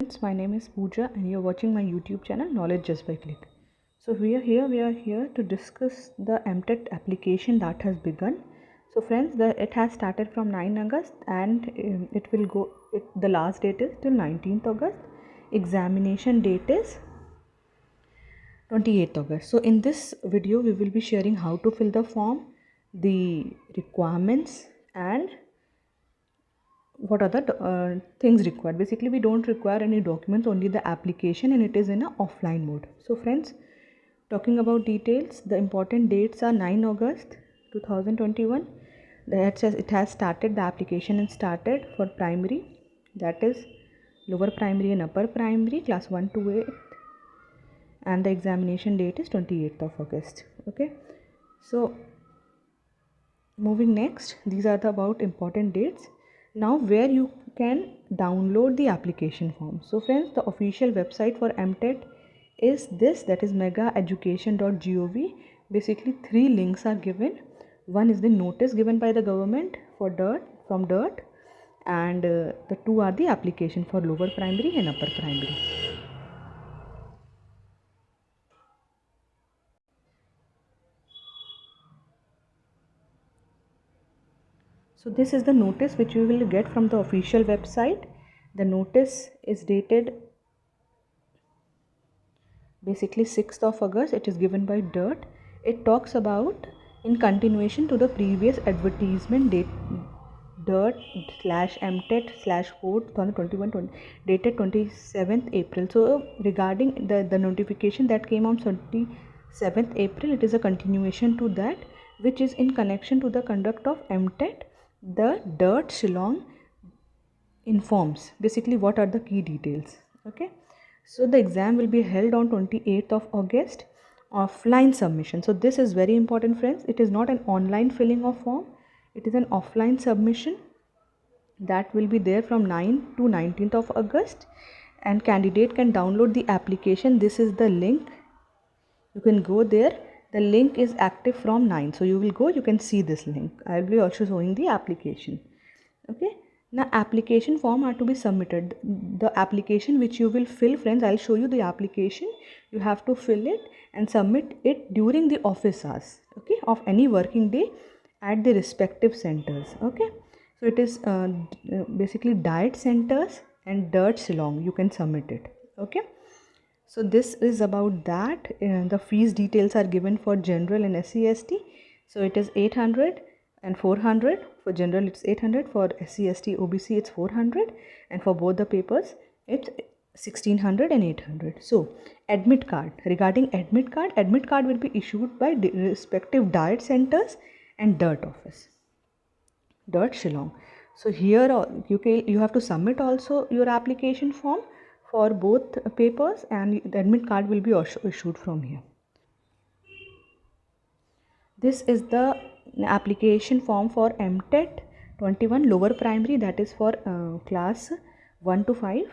Friends, my name is Pooja and you're watching my YouTube channel Knowledge Just by Click. So we are here to discuss the MTET application that has begun. So friends, it has started from 9 August and it will go, the last date is till 19th August. Examination date is 28th August. So in this video, we will be sharing how to fill the form, the requirements and what are the things required. Basically, we don't require any documents, only the application, and it is in a offline mode. So friends, talking about details, the important dates are 9 August 2021. That says it has started, the application is started for primary, that is lower primary and upper primary class 1 to 8, and the examination date is 28th of August. Okay, so moving next, these are the about important dates. Now where you can download the application form. So friends, the official website for MTET is this, that is megaeducation.gov. Basically 3 links are given. One is the notice given by the government for DERT, and the 2 are the application for lower primary and upper primary. So this is the notice which you will get from the official website. The notice is dated basically 6th of August. It is given by DERT. It talks about in continuation to the previous advertisement date DERT/MTET/code 2021 dated 27th April. So regarding the notification that came on 27th April, it is a continuation to that, which is in connection to the conduct of MTET. The DERT Shillong informs basically what are the key details. Okay, so the exam will be held on 28th of August, offline submission. So this is very important friends, it is not an online filling of form, it is an offline submission that will be there from 9 to 19th of August, and candidate can download the application. This is the link, you can go there. The link is active from 9, so you will go, you can see this link. I will be also showing the application. Okay, now application form are to be submitted. The application which you will fill, friends, I'll show you the application. You have to fill it and submit it during the office hours, okay, of any working day at the respective centers. Okay, so it is basically diet centers and DERT Shillong, you can submit it. Okay, so this is about that. The fees details are given for general and SC/ST. So it is 800 and 400. For general it's 800, for SC/ST OBC it's 400, and for both the papers it's 1600 and 800. So admit card, regarding admit card will be issued by the respective diet centers and DERT office, DERT Shillong. So here you have to submit also your application form for both papers, and the admit card will be issued from here. This is the application form for MTET 21 lower primary, that is for class 1 to 5.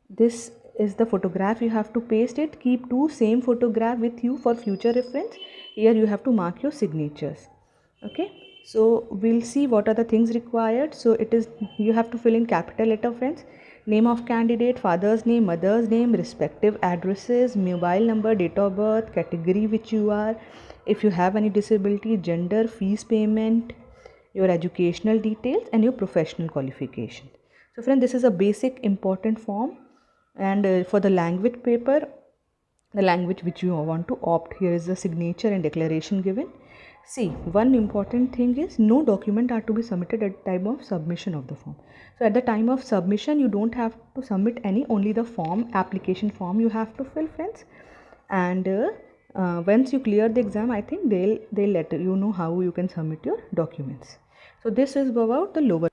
This is the photograph, you have to paste it. Keep 2 same photograph with you for future reference. Here you have to mark your signatures. Okay, so we'll see what are the things required. So it is, you have to fill in capital letter, friends, name of candidate, father's name, mother's name, respective addresses, mobile number, date of birth, category which you are, if you have any disability, gender, fees payment, your educational details and your professional qualification. So friend, this is a basic important form. And for the language paper, the language which you want to opt, here is the signature and declaration given. See, one important thing is no document are to be submitted at the time of submission of the form. So at the time of submission, you don't have to submit any, only the form, application form you have to fill, friends. And once you clear the exam, I think they'll let you know how you can submit your documents. So this is about the lower.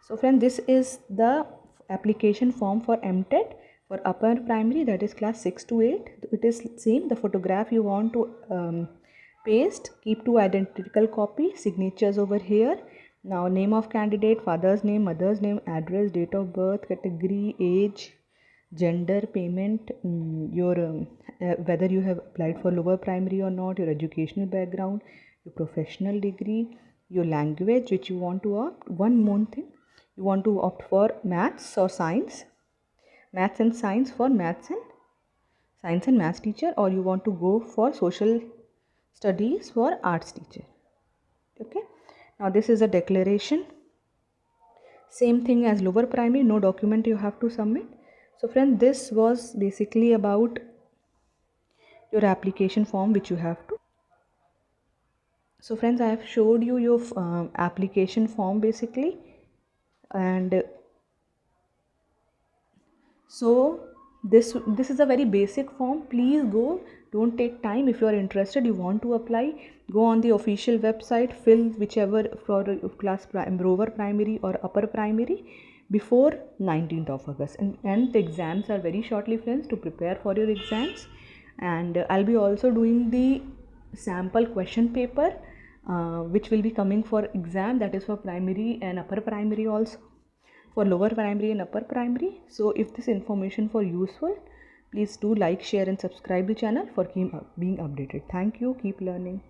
So friend, this is the application form for MTET. For upper primary, that is class 6 to 8, it is same. The photograph you want to paste, keep 2 identical copy, signatures over here. Now name of candidate, father's name, mother's name, address, date of birth, category, age, gender, payment, whether you have applied for lower primary or not, your educational background, your professional degree, your language which you want to opt. One more thing, you want to opt for maths or science, maths and science for science and maths teacher, or you want to go for social studies for arts teacher. Okay, now this is a declaration. Same thing as lower primary, no document you have to submit. So friends, this was basically about your application form which you have to. So friends, I have showed you your application form basically, and so this is a very basic form. Please go, don't take time. If you are interested, you want to apply, go on the official website, fill whichever for class lower primary or upper primary before 19th of August, and the exams are very shortly friends, to prepare for your exams. And I'll be also doing the sample question paper which will be coming for exam, that is for primary and upper primary, also for lower primary and upper primary. So if this information for useful, please do like, share and subscribe the channel for being updated. Thank you. Keep learning.